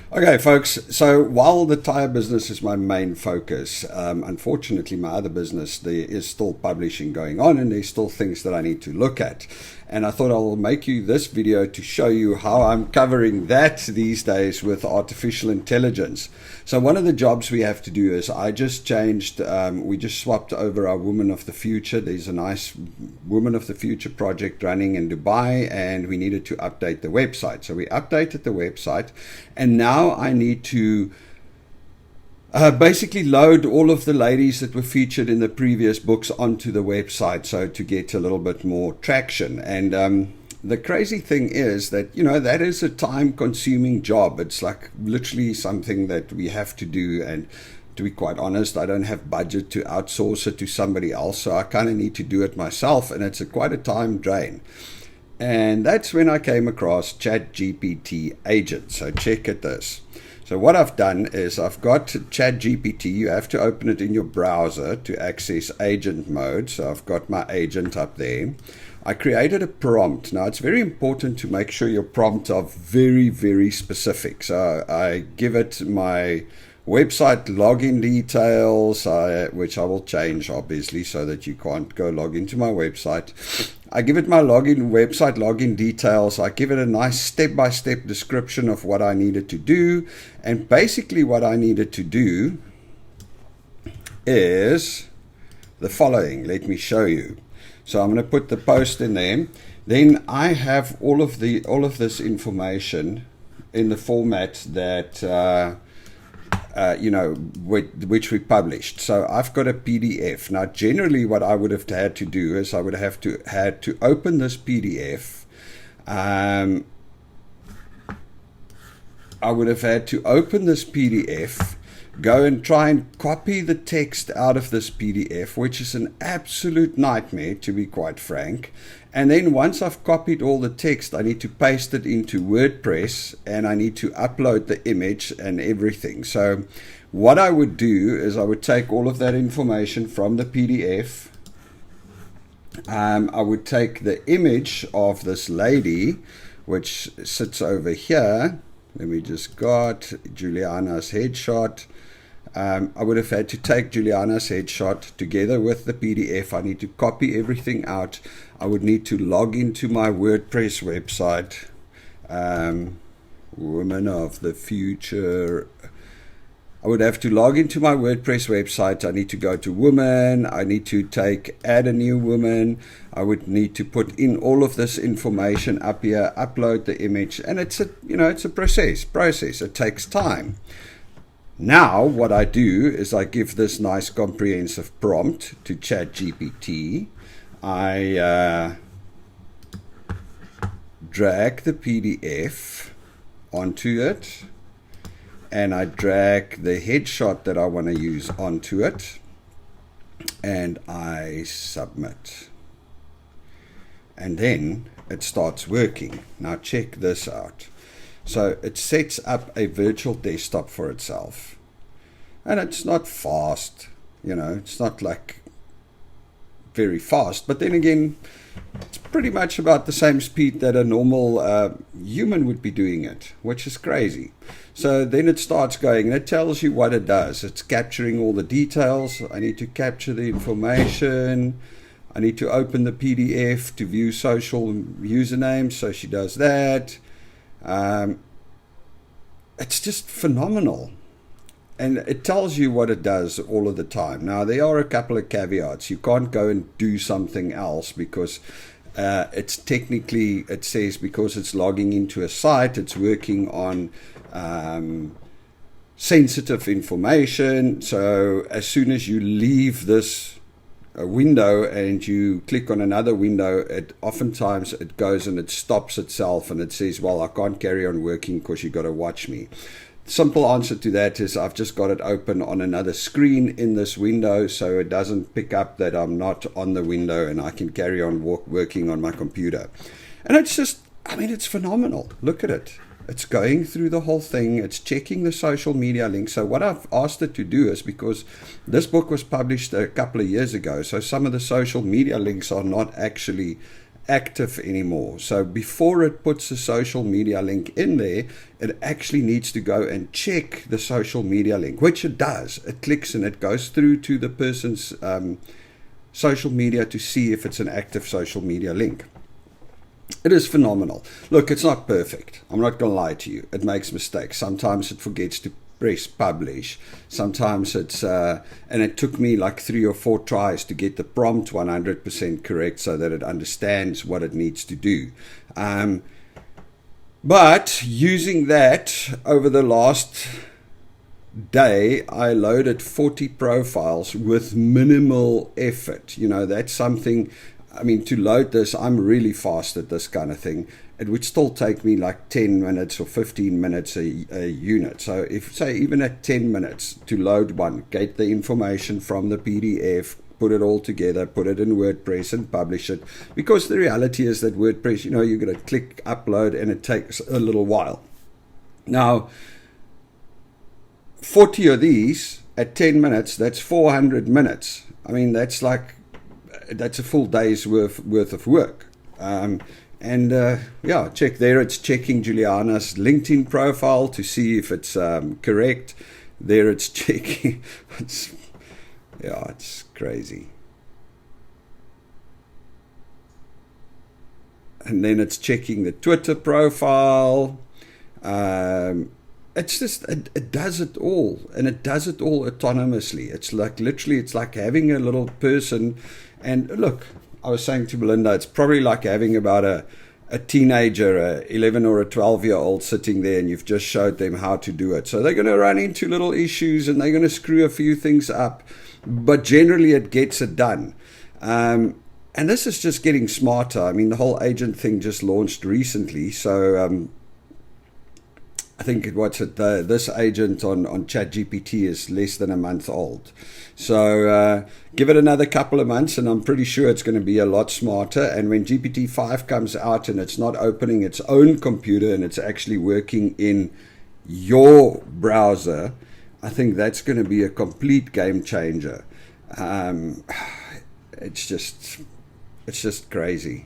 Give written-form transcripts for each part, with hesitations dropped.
Okay, folks. So while the tire business is my main focus, unfortunately, my other business, there is still publishing going on, and there's still things that I need to look at. And I thought I'll make you this video to show you how I'm covering that these days with artificial intelligence. So one of the jobs we have to do is I just changed, we just swapped over our Woman of the Future. There's a nice Woman of the Future project running in Dubai, and we needed to update the website. So we updated the website, and now I need to basically load all of the ladies that were featured in the previous books onto the website, so to get a little bit more traction. And the crazy thing is that, you know, that is a time-consuming job. It's like literally something that we have to do, and to be quite honest, I don't have budget to outsource it to somebody else, so I kind of need to do it myself, and it's quite a time drain. And that's when I came across ChatGPT Agent. So check at this. So what I've done is I've got ChatGPT. You have to open it in your browser to access Agent Mode. So I've got my agent up there. I created a prompt. Now it's very important to make sure your prompts are very, very specific. So I give it my website login details, which I will change obviously so that you can't go log into my website. I give it my website login details. I give it a nice step-by-step description of what I needed to do. And basically what I needed to do is the following. Let me show you. So I'm going to put the post in there. Then I have all of this information in the format that which we published. So I've got a PDF. Now, generally what I would have had to do is I would have had to open this PDF. I would have had to open this PDF, go and try and copy the text out of this PDF, which is an absolute nightmare, to be quite frank. And then once I've copied all the text, I need to paste it into WordPress, and I need to upload the image and everything. So what I would do is I would take all of that information from the PDF. I would take the image of this lady, which sits over here. Let me just got Juliana's headshot. I would have had to take Juliana's headshot together with the PDF. I need to copy everything out. I would need to log into my WordPress website, Woman of the Future. I would have to log into my WordPress website. I need to go to Woman. I need to add a new woman. I would need to put in all of this information up here, upload the image, and it's a process. It takes time. Now, what I do is I give this nice comprehensive prompt to ChatGPT. I drag the PDF onto it, and I drag the headshot that I want to use onto it, and I submit. And then it starts working. Now check this out. So it sets up a virtual desktop for itself. And it's not fast, it's not like very fast. But then again, it's pretty much about the same speed that a normal human would be doing it, which is crazy. So then it starts going, and it tells you what it does. It's capturing all the details. I need to capture the information. I need to open the PDF to view social usernames. So she does that. It's just phenomenal, and it tells you what it does all of the time. Now there are a couple of caveats. You can't go and do something else because it's technically, it says, because it's logging into a site, it's working on sensitive information. So as soon as you leave this window and you click on another window, oftentimes it goes and it stops itself, and it says, well, I can't carry on working because you got to watch me. Simple answer to that is I've just got it open on another screen in this window, so it doesn't pick up that I'm not on the window, and I can carry on working on my computer. And it's just, it's phenomenal. Look at it. It's going through the whole thing. It's checking the social media links. So what I've asked it to do is, because this book was published a couple of years ago, so some of the social media links are not actually active anymore. So before it puts a social media link in there, it actually needs to go and check the social media link, which it does. It clicks and it goes through to the person's social media to see if it's an active social media link. It is phenomenal. Look, it's not perfect. I'm not going to lie to you. It makes mistakes. Sometimes it forgets to press publish. Sometimes it's, and it took me like 3 or 4 tries to get the prompt 100% correct so that it understands what it needs to do. But using that over the last day, I loaded 40 profiles with minimal effort. You know, that's something. I mean, to load this, I'm really fast at this kind of thing. It would still take me like 10 minutes or 15 minutes a unit. So if, say, even at 10 minutes to load one, get the information from the PDF, put it all together, put it in WordPress and publish it. Because the reality is that WordPress, you know, you're going to click upload and it takes a little while. Now, 40 of these at 10 minutes, that's 400 minutes. I mean, that's a full day's worth of work. Yeah, check there. It's checking Juliana's LinkedIn profile to see if it's correct. There it's checking. It's crazy. And then it's checking the Twitter profile. It's just, it does it all, and it does it all autonomously. It's like, literally, it's like having a little person. And look, I was saying to Belinda, it's probably like having about a teenager, a 11 or a 12-year-old sitting there, and you've just showed them how to do it. So they're going to run into little issues, and they're going to screw a few things up, but generally it gets it done. And this is just getting smarter. I mean, the whole agent thing just launched recently, so I think this agent on ChatGPT is less than a month old. So give it another couple of months and I'm pretty sure it's going to be a lot smarter. And when GPT-5 comes out and it's not opening its own computer and it's actually working in your browser, I think that's going to be a complete game changer. It's just crazy.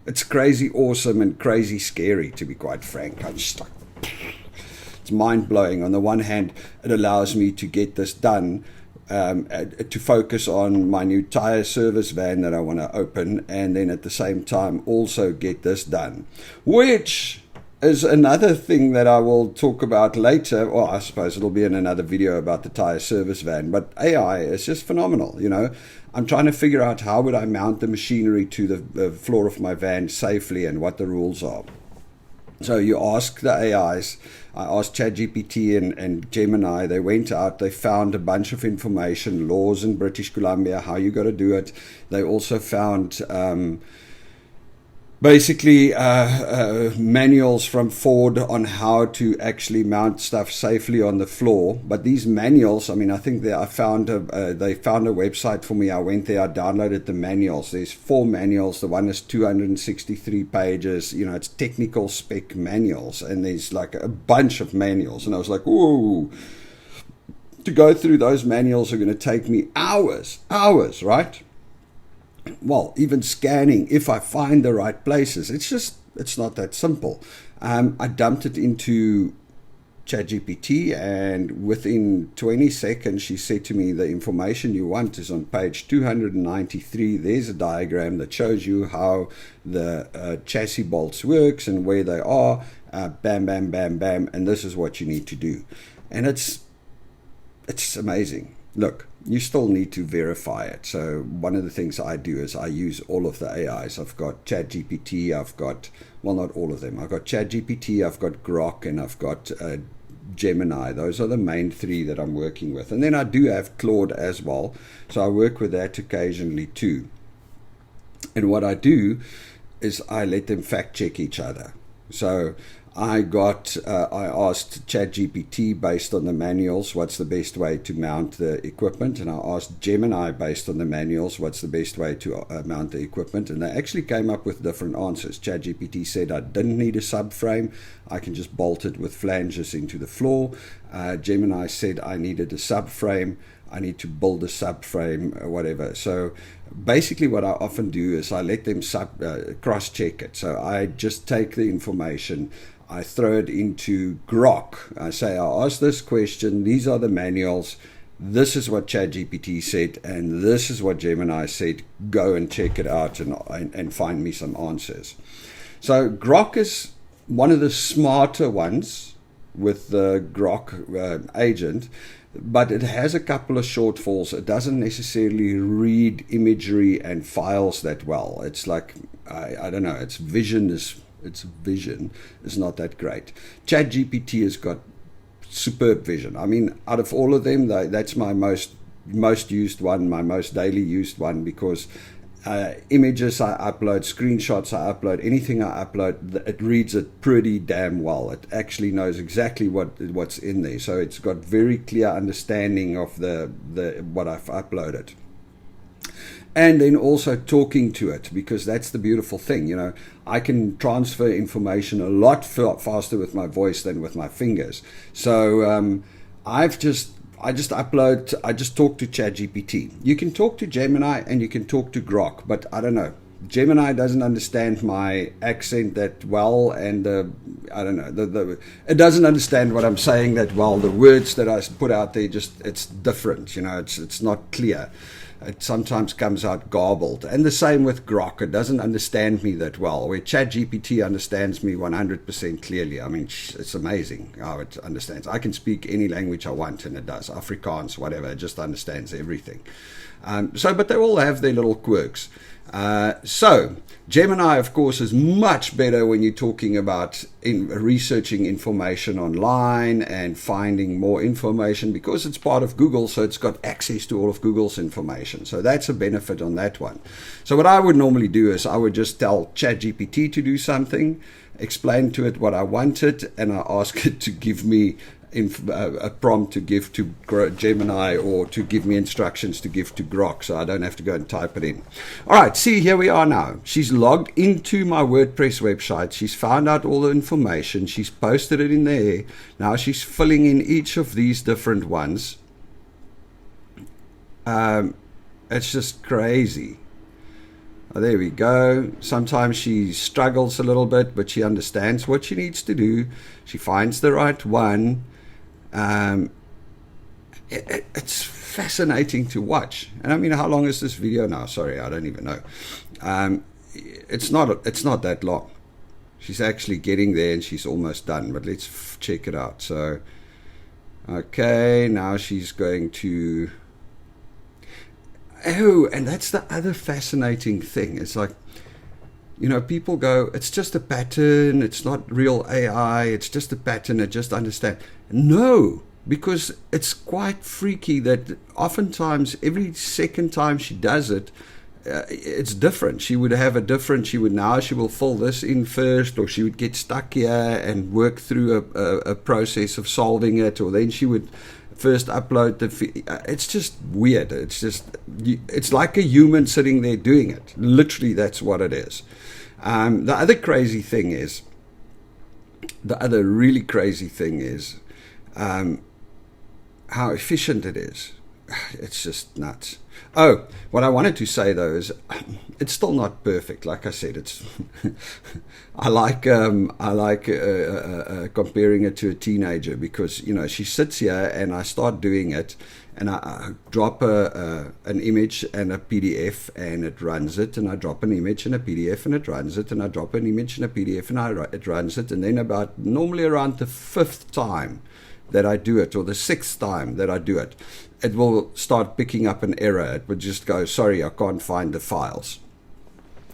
It's crazy awesome and crazy scary, to be quite frank. It's mind-blowing. On the one hand, it allows me to get this done, to focus on my new tire service van that I want to open, and then at the same time also get this done, which is another thing that I will talk about later. Well, I suppose it'll be in another video about the tire service van, but AI is just phenomenal. You know, I'm trying to figure out how would I mount the machinery to the floor of my van safely and what the rules are. So you ask the AIs. I asked ChatGPT and Gemini. They went out, they found a bunch of information, laws in British Columbia, how you got to do it. They also found basically manuals from Ford on how to actually mount stuff safely on the floor. But these manuals, I mean, I think they found a website for me. I went there, I downloaded the manuals. There's 4 manuals. The one is 263 pages. You know, it's technical spec manuals, and there's like a bunch of manuals. And I was like, whoa. To go through those manuals are going to take me hours, right? Well, even scanning, if I find the right places, it's not that simple. I dumped it into ChatGPT, and within 20 seconds, she said to me, the information you want is on page 293. There's a diagram that shows you how the chassis bolts works and where they are. Bam, bam, bam, bam. And this is what you need to do. And it's amazing. Look, you still need to verify it. So one of the things I do is I use all of the AIs. I've got ChatGPT, well, not all of them. I've got ChatGPT, I've got Grock, and I've got Gemini. Those are the main 3 that I'm working with. And then I do have Claude as well. So I work with that occasionally too. And what I do is I let them fact check each other. So I asked ChatGPT based on the manuals, what's the best way to mount the equipment? And I asked Gemini based on the manuals, what's the best way to mount the equipment? And they actually came up with different answers. ChatGPT said I didn't need a subframe. I can just bolt it with flanges into the floor. Gemini said I needed a subframe. I need to build a subframe or whatever. So basically what I often do is I let them cross-check it. So I just take the information, I throw it into Grock. I say, I ask this question, these are the manuals, this is what ChatGPT said, and this is what Gemini said. Go and check it out and find me some answers. So Grock is one of the smarter ones with the Grock agent, but it has a couple of shortfalls. It doesn't necessarily read imagery and files that well. It's like, I don't know, its vision is not that great. ChatGPT has got superb vision. I mean, out of all of them, that's my most used one, my most daily used one, because images I upload, screenshots I upload, anything I upload, it reads it pretty damn well. It actually knows exactly what's in there. So it's got very clear understanding of what I've uploaded. And then also talking to it, because that's the beautiful thing, you know, I can transfer information a lot faster with my voice than with my fingers. So I just talk to ChatGPT. You can talk to Gemini and you can talk to Grock, but I don't know. Gemini doesn't understand my accent that well, and I don't know. It doesn't understand what I'm saying that well. The words that I put out there, it's different. You know, it's not clear. It sometimes comes out garbled. And the same with Grock. It doesn't understand me that well, where ChatGPT understands me 100% clearly. I mean, it's amazing how it understands. I can speak any language I want, and it does. Afrikaans, whatever. It just understands everything. But they all have their little quirks. So Gemini, of course, is much better when you're talking about researching information online and finding more information, because it's part of Google, so it's got access to all of Google's information. So that's a benefit on that one. So what I would normally do is I would just tell ChatGPT to do something, explain to it what I wanted, and I ask it to give me a prompt to give to Gemini, or to give me instructions to give to Grock, so I don't have to go and type it in. All right, see, here we are now. She's logged into my WordPress website. She's found out all the information. She's posted it in there. Now she's filling in each of these different ones. It's just crazy. Oh, there we go. Sometimes she struggles a little bit, but she understands what she needs to do. She finds the right one. It's fascinating to watch. And I mean, how long is this video now? Sorry, I don't even know. It's not that long. She's actually getting there, and she's almost done, but let's check it out. So, okay, now she's going to... Oh, and that's the other fascinating thing. It's like, you know, people go, it's just a pattern, it's not real AI, it's just a pattern, it just understands. No, because it's quite freaky that oftentimes every second time she does it, it's different. She will fill this in first, or she would get stuck here and work through a process of solving it, or then she would first upload it's just weird. It's like a human sitting there doing it. Literally, that's what it is. The other really crazy thing is how efficient it is. It's just nuts. Oh, what I wanted to say though is it's still not perfect. Like I said, it's I like comparing it to a teenager, because you know, she sits here and I start doing it, and I drop an image and a PDF and it runs it, and I drop an image and a PDF and it runs it, and I drop an image and a PDF and it runs it, and then normally around the 5th time that I do it, or the 6th time that I do it, it will start picking up an error. It would just go, sorry, I can't find the files.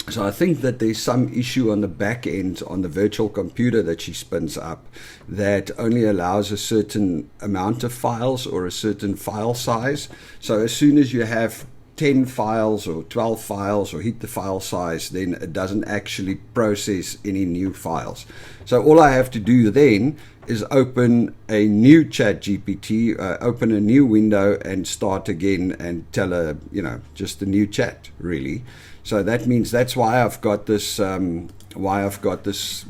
So I think that there's some issue on the back end on the virtual computer that she spins up that only allows a certain amount of files or a certain file size. So as soon as you have 10 files or 12 files or hit the file size, then it doesn't actually process any new files. So all I have to do then is open a new ChatGPT, open a new window and start again and tell her, you know, just a new chat, really. So that means that's why I've got this why I've got this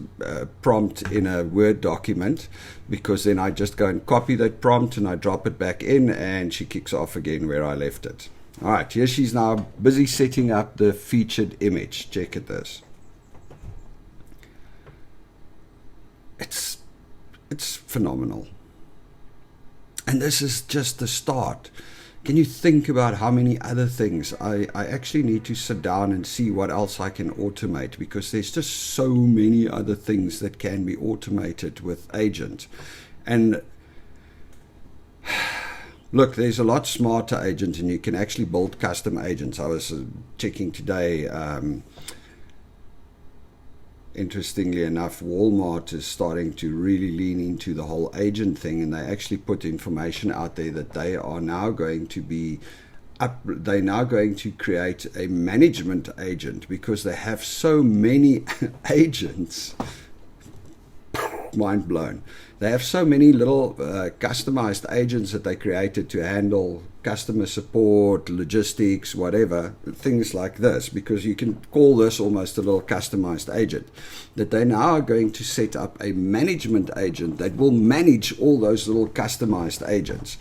prompt in a Word document, because then I just go and copy that prompt and I drop it back in and she kicks off again where I left it. All right, here she's now busy setting up the featured image. Check at this. It's phenomenal. And this is just the start. Can you think about how many other things I actually need to sit down and see what else I can automate, because there's just so many other things that can be automated with Agent. And look, there's a lot smarter Agent, and you can actually build custom agents. I was checking today, interestingly enough, Walmart is starting to really lean into the whole agent thing, and they actually put information out there that they are now going to be they're now going to create a management agent, because they have so many agents. Mind blown. They have so many little customized agents that they created to handle customer support, logistics, whatever, things like this, because you can call this almost a little customized agent, that they now are going to set up a management agent that will manage all those little customized agents.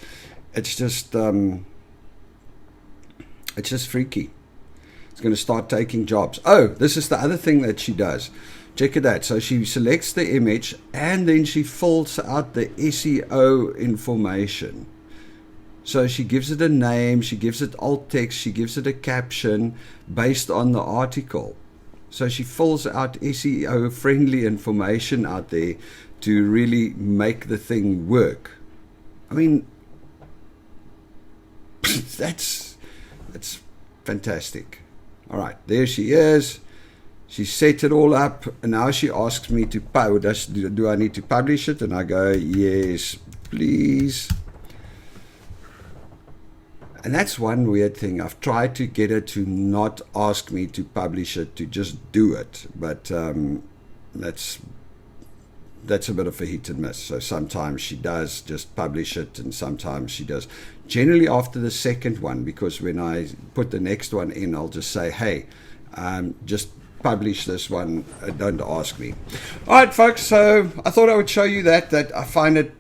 It's just freaky. It's going to start taking jobs. Oh, this is the other thing that she does. Check it out. So she selects the image and then she fills out the SEO information. So she gives it a name, she gives it alt text, she gives it a caption based on the article. So she fills out SEO friendly information out there to really make the thing work. I mean, that's fantastic. All right, there she is. She set it all up, and now she asks me to do I need to publish it? And I go, yes, please. And that's one weird thing. I've tried to get her to not ask me to publish it, to just do it. But that's a bit of a hit and miss. So sometimes she does just publish it, and sometimes she does. Generally after the second one, because when I put the next one in, I'll just say, hey, just publish this one, don't ask me. All right, folks, so I thought I would show you that I find it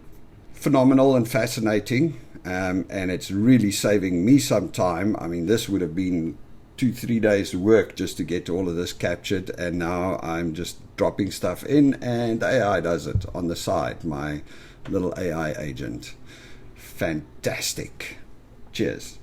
phenomenal and fascinating, and it's really saving me some time. I mean, this would have been 2-3 days work just to get all of this captured, and now I'm just dropping stuff in and AI does it on the side, my little AI agent. Fantastic. Cheers.